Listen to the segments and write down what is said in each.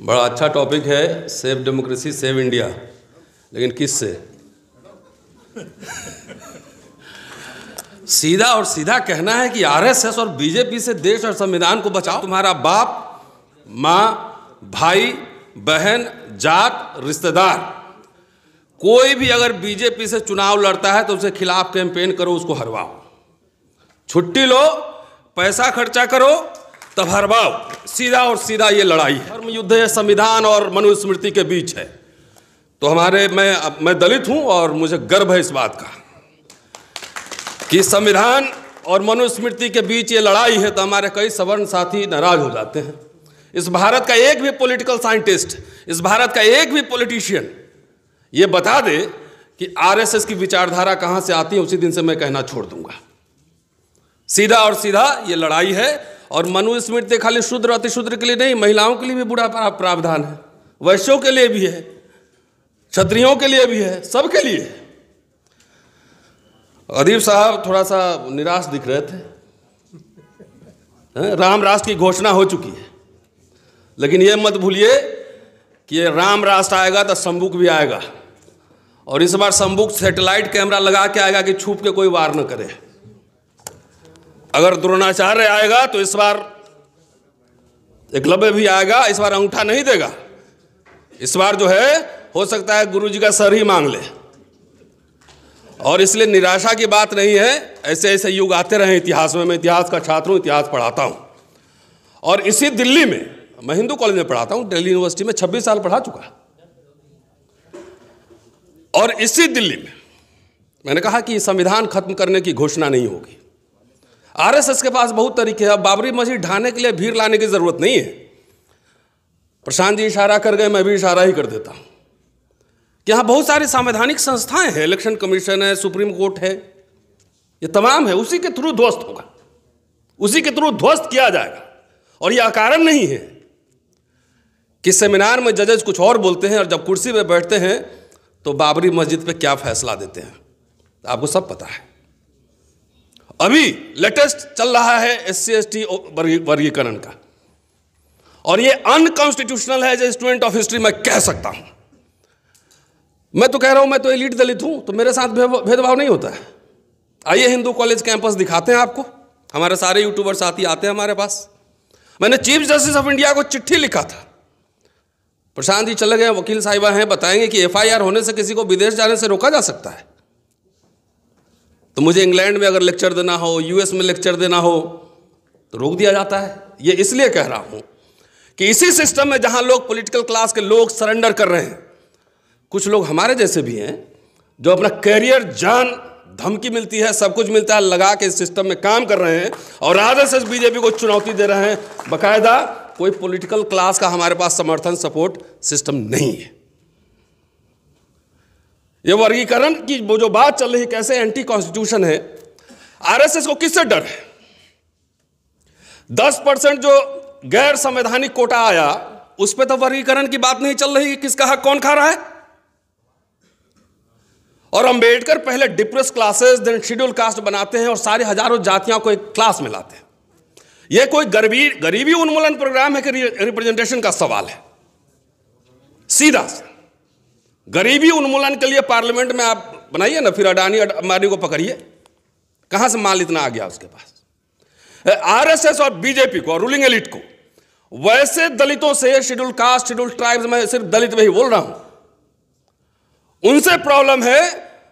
बड़ा अच्छा टॉपिक है, सेव डेमोक्रेसी सेव इंडिया, लेकिन किससे? सीधा और सीधा कहना है कि आरएसएस और बीजेपी से देश और संविधान को बचाओ। तुम्हारा बाप, माँ, भाई, बहन, जात, रिश्तेदार, कोई भी अगर बीजेपी से चुनाव लड़ता है तो उसके खिलाफ कैंपेन करो, उसको हरवाओ। छुट्टी लो, पैसा खर्चा करो, तब हरवाओ। सीधा और सीधा ये लड़ाई है। धर्म युद्ध है, संविधान और मनुस्मृति के बीच है। तो मैं दलित हूं और मुझे गर्व है इस बात का कि संविधान और मनुस्मृति के बीच ये लड़ाई है। तो हमारे कई सवर्ण साथी नाराज हो जाते हैं। इस भारत का एक भी पॉलिटिकल साइंटिस्ट, इस भारत का एक भी पॉलिटिशियन ये बता दे कि आरएसएस की विचारधारा कहां से आती है, उसी दिन से मैं कहना छोड़ दूंगा। सीधा और सीधा ये लड़ाई है। और मनुस्मृति खाली शूद्र अतिशूद्र के लिए नहीं, महिलाओं के लिए भी बुरा प्रावधान है, वैश्यों के लिए भी है, क्षत्रियों के लिए भी है, सबके लिए। अदीब साहब थोड़ा सा निराश दिख रहे थे। राम राष्ट्र की घोषणा हो चुकी है, लेकिन ये मत भूलिए कि ये राम राष्ट्र आएगा तो संबुक भी आएगा। और इस बार संबुक सैटेलाइट कैमरा लगा के आएगा कि छुप के कोई वार न करे। अगर द्रोणाचार्य आएगा तो इस बार एकलव्य भी आएगा। इस बार अंगूठा नहीं देगा, इस बार जो है हो सकता है गुरुजी का सर ही मांग ले। और इसलिए निराशा की बात नहीं है, ऐसे ऐसे युग आते रहे इतिहास में। मैं इतिहास का छात्र हूँ, इतिहास पढ़ाता हूँ। और इसी दिल्ली में, मैं हिंदू कॉलेज में पढ़ाता हूँ, दिल्ली यूनिवर्सिटी में 26 साल पढ़ा चुका। और इसी दिल्ली में मैंने कहा कि संविधान खत्म करने की घोषणा नहीं होगी। आरएसएस के पास बहुत तरीके हैं। अब बाबरी मस्जिद ढाने के लिए भीड़ लाने की जरूरत नहीं है। प्रशांत जी इशारा कर गए, मैं भी इशारा ही कर देता हूं कि यहाँ बहुत सारी संवैधानिक संस्थाएं हैं, इलेक्शन कमीशन है, सुप्रीम कोर्ट है, ये तमाम है। उसी के थ्रू ध्वस्त होगा, उसी के थ्रू ध्वस्त किया जाएगा। और यह अकारण नहीं है कि सेमिनार में जजेस कुछ और बोलते हैं और जब कुर्सी पर बैठते हैं तो बाबरी मस्जिद पे क्या फैसला देते हैं, आपको सब पता है। अभी लेटेस्ट चल रहा है SC ST वर्गीकरण का, और ये अनकॉन्स्टिट्यूशनल है। जो स्टूडेंट ऑफ हिस्ट्री मैं कह सकता हूं, मैं तो कह रहा हूं, मैं तो एलीट दलित हूं, तो मेरे साथ भेदभाव नहीं होता है। आइए हिंदू कॉलेज कैंपस दिखाते हैं आपको। हमारे सारे यूट्यूबर साथी आते हैं हमारे पास। मैंने चीफ जस्टिस ऑफ इंडिया को चिट्ठी लिखा था। प्रशांत जी चले गए, वकील साहिबा हैं, बताएंगे कि FIR होने से किसी को विदेश जाने से रोका जा सकता है। तो मुझे इंग्लैंड में अगर लेक्चर देना हो, US में लेक्चर देना हो तो रोक दिया जाता है। ये इसलिए कह रहा हूं कि इसी सिस्टम में जहां लोग, पॉलिटिकल क्लास के लोग सरेंडर कर रहे हैं, कुछ लोग हमारे जैसे भी हैं जो अपना कैरियर, जान, धमकी मिलती है, सब कुछ मिलता है, लगा के इस सिस्टम में काम कर रहे हैं और आरएसएस बीजेपी को चुनौती दे रहे हैं। बाकायदा कोई पॉलिटिकल क्लास का हमारे पास समर्थन, सपोर्ट सिस्टम नहीं है। ये वर्गीकरण की वो जो बात चल रही, कैसे एंटी कॉन्स्टिट्यूशन है। आरएसएस को किससे डर है? 10% जो गैर संवैधानिक कोटा आया, उस पर तो वर्गीकरण की बात नहीं चल रही, किसका हक कौन खा रहा है। और अंबेडकर पहले depress classes, then schedule caste बनाते हैं और सारे हजारों जातियों को एक क्लास में लाते हैं। यह कोई गरीबी उन्मूलन प्रोग्राम है कि रिप्रेजेंटेशन का सवाल है? सीधा से गरीबी उन्मूलन के लिए पार्लियामेंट में आप बनाइए ना, फिर अडानी अंबानी को पकड़िए, कहां से माल इतना आ गया उसके पास। आरएसएस और बीजेपी को और रूलिंग एलिट को वैसे दलितों से, शेड्यूल कास्ट, शेड्यूल ट्राइब्स, मैं सिर्फ दलित में ही बोल रहा हूं, उनसे प्रॉब्लम है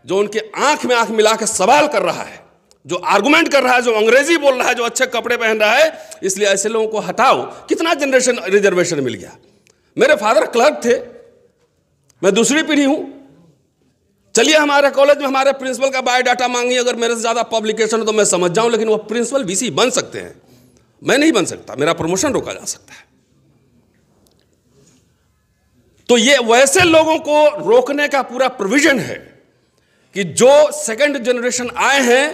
जो उनके आंख में आंख मिला के सवाल कर रहा है, जो आर्गुमेंट कर रहा है, जो अंग्रेजी बोल रहा है, जो अच्छे कपड़े पहन रहा है। इसलिए ऐसे लोगों को हटाओ। कितना जनरेशन रिजर्वेशन मिल गया। मेरे फादर क्लर्क थे, मैं दूसरी पीढ़ी हूं। चलिए हमारे कॉलेज में हमारे प्रिंसिपल का बायोडाटा मांगिए, अगर मेरे से ज्यादा पब्लिकेशन तो मैं समझ जाऊं, लेकिन वो प्रिंसिपल VC बन सकते हैं, मैं नहीं बन सकता, मेरा प्रमोशन रोका जा सकता है। तो ये वैसे लोगों को रोकने का पूरा प्रोविजन है कि जो सेकंड जनरेशन आए हैं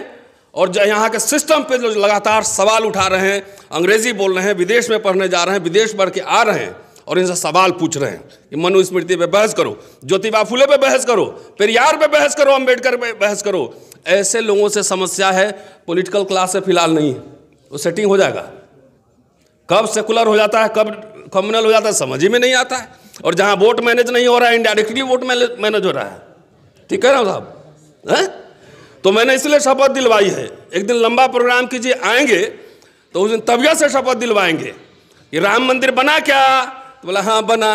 और जो यहाँ के सिस्टम पे जो लगातार सवाल उठा रहे हैं, अंग्रेजी बोल रहे हैं, विदेश में पढ़ने जा रहे हैं, विदेश पढ़ के आ रहे हैं और इनसे सवाल पूछ रहे हैं कि मनुस्मृति पे बहस करो, ज्योतिबा फुले पे बहस करो, पेरियार पे बहस करो, अंबेडकर पे बहस करो। ऐसे लोगों से समस्या है, पॉलिटिकल क्लास से फिलहाल नहीं है, वो सेटिंग हो जाएगा। कब सेकुलर हो जाता है, कब कम्युनल हो जाता है, समझ ही में नहीं आता है। और जहां वोट मैनेज नहीं हो रहा है, इनडायरेक्टली वोट मैनेज हो रहा है। ठीक है ना साहब, हैं? तो मैंने इसलिए शपथ दिलवाई है। एक दिन लंबा प्रोग्राम कीजिए, आएंगे तो उस दिन तबीयत से शपथ दिलवाएंगे कि राम मंदिर बना क्या, तो बोला हाँ बना।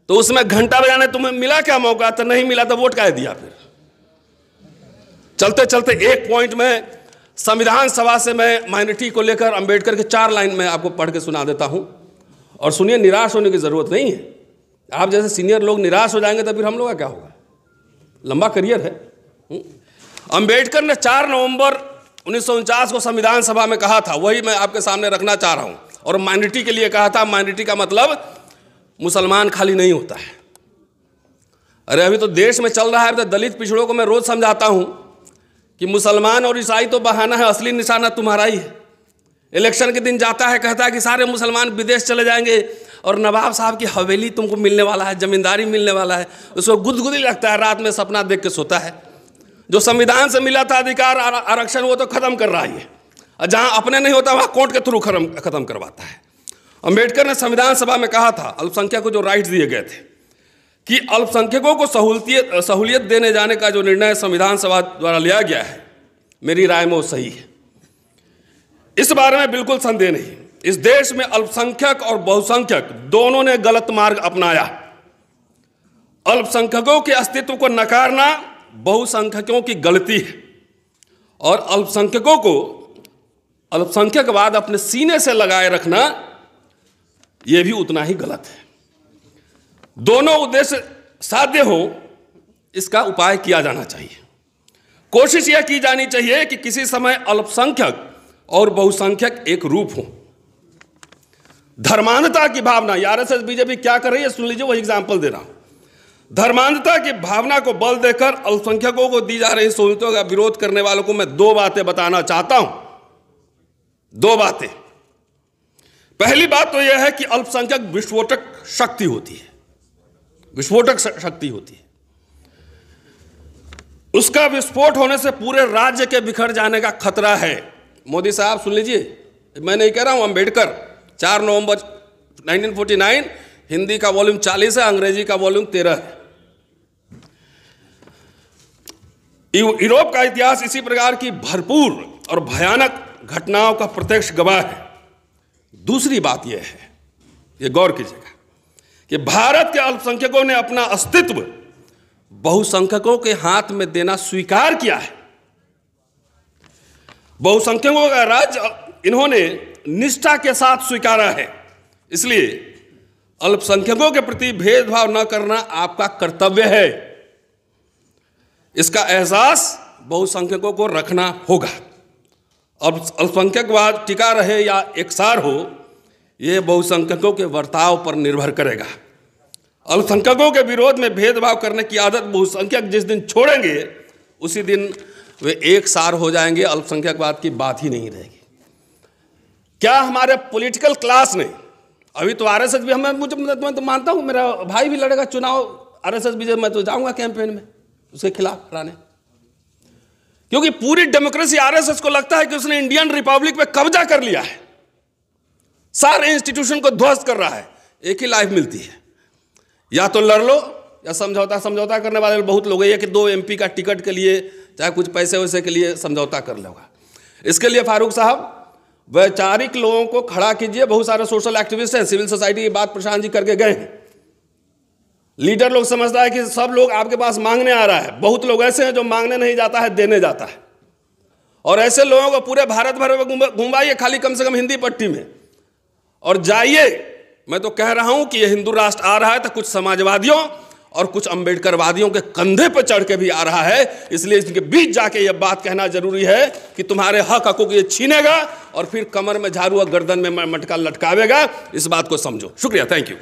तो उसमें घंटा बजाने तुम्हें मिला क्या मौका, तो नहीं मिला, तो वोट काहे दिया फिर। चलते चलते एक पॉइंट में संविधान सभा से मैं माइनॉरिटी को लेकर अंबेडकर के 4 लाइन में आपको पढ़ के सुना देता हूं, और सुनिए, निराश होने की जरूरत नहीं है। आप जैसे सीनियर लोग निराश हो जाएंगे तो फिर हम लोग का क्या होगा, लंबा करियर है। अंबेडकर ने 4 नवंबर 1949 को संविधान सभा में कहा था, वही मैं आपके सामने रखना चाह रहा हूं। और माइनॉरिटी के लिए कहा था, माइनॉरिटी का मतलब मुसलमान खाली नहीं होता है। अरे अभी तो देश में चल रहा है, तो दलित पिछड़ों को मैं रोज समझाता हूं कि मुसलमान और ईसाई तो बहाना है, असली निशाना तुम्हारा ही है। इलेक्शन के दिन जाता है, कहता है कि सारे मुसलमान विदेश चले जाएंगे और नवाब साहब की हवेली तुमको मिलने वाला है, जमींदारी मिलने वाला है। उसको गुदगुदी लगता है, रात में सपना देख के सोता है। जो संविधान से मिला था अधिकार आरक्षण, वो तो खत्म कर रहा है, और जहां अपने नहीं होता वहां कोर्ट के थ्रू खत्म करवाता है। अंबेडकर ने संविधान सभा में कहा था, अल्पसंख्यक को जो राइट्स दिए गए थे, कि अल्पसंख्यकों को सहूलियत देने जाने का जो निर्णय संविधान सभा द्वारा लिया गया है, मेरी राय में वो सही है। इस बारे में बिल्कुल संदेह नहीं। इस देश में अल्पसंख्यक और बहुसंख्यक दोनों ने गलत मार्ग अपनाया। अल्पसंख्यकों के अस्तित्व को नकारना बहुसंख्यकों की गलती है, और अल्पसंख्यकों को अल्पसंख्यकवाद अपने सीने से लगाए रखना यह भी उतना ही गलत है। दोनों उद्देश्य साध्य हो, इसका उपाय किया जाना चाहिए। कोशिश यह की जानी चाहिए कि किसी समय अल्पसंख्यक और बहुसंख्यक एक रूप हो। धर्मांधता की भावना, आरएसएस बीजेपी क्या कर रही है सुन लीजिए, वही एग्जाम्पल दे रहा हूं। धर्मांधता की भावना को बल देकर अल्पसंख्यकों को दी जा रही सहूलियतों का विरोध करने वालों को मैं 2 बातें बताना चाहता हूं। 2 बातें। पहली बात तो यह है कि अल्पसंख्यक विस्फोटक शक्ति होती है, विस्फोटक शक्ति होती है। उसका विस्फोट होने से पूरे राज्य के बिखर जाने का खतरा है। मोदी साहब सुन लीजिए, मैं नहीं कह रहा हूं, अंबेडकर 4 नवंबर 1949, हिंदी का वॉल्यूम 40 है, अंग्रेजी का वॉल्यूम 13 है। यूरोप का इतिहास इसी प्रकार की भरपूर और भयानक घटनाओं का प्रत्यक्ष गवाह है। दूसरी बात यह है, यह गौर कीजिएगा, कि भारत के अल्पसंख्यकों ने अपना अस्तित्व बहुसंख्यकों के हाथ में देना स्वीकार किया है। बहुसंख्यकों का राज्य इन्होंने निष्ठा के साथ स्वीकारा है। इसलिए अल्पसंख्यकों के प्रति भेदभाव न करना आपका कर्तव्य है। इसका एहसास बहुसंख्यकों को रखना होगा। अब अल्पसंख्यकवाद टिका रहे या एकसार हो, यह बहुसंख्यकों के बर्ताव पर निर्भर करेगा। अल्पसंख्यकों के विरोध में भेदभाव करने की आदत बहुसंख्यक जिस दिन छोड़ेंगे, उसी दिन वे एकसार हो जाएंगे। अल्पसंख्यकवाद की बात ही नहीं रहेगी। क्या हमारे पॉलिटिकल क्लास ने, अभी तो आरएसएस भी, मैं तो मानता हूं मेरा भाई भी लड़ेगा चुनाव आरएसएस बीजेपी, मैं तो जाऊंगा कैंपेन में उसके खिलाफ कराने, क्योंकि पूरी डेमोक्रेसी आरएसएस को लगता है कि उसने इंडियन रिपब्लिक पे कब्जा कर लिया है, सारे इंस्टीट्यूशन को ध्वस्त कर रहा है। एक ही लाइफ मिलती है, या तो लड़ लो या समझौता करने वाले बहुत लोग हैं कि 2 MP का टिकट के लिए चाहे कुछ पैसे वैसे के लिए समझौता कर लेगा। इसके लिए फारूक साहब वैचारिक लोगों को खड़ा कीजिए। बहुत सारे सोशल एक्टिविस्ट हैं, सिविल सोसाइटी की बात प्रशांत जी करके गए हैं। लीडर लोग समझता है कि सब लोग आपके पास मांगने आ रहा है। बहुत लोग ऐसे हैं जो मांगने नहीं जाता है, देने जाता है। और ऐसे लोगों को पूरे भारत भर में घुमाइए, खाली कम से कम हिंदी पट्टी में, और जाइए। मैं तो कह रहा हूं कि यह हिंदू राष्ट्र आ रहा है तो कुछ समाजवादियों और कुछ अंबेडकरवादियों के कंधे पर चढ़ के भी आ रहा है। इसलिए इसके बीच जाके यह बात कहना जरूरी है कि तुम्हारे हकों को ये छीनेगा और फिर कमर में झाड़ू और गर्दन में मटका लटकावेगा। इस बात को समझो। शुक्रिया, थैंक यू।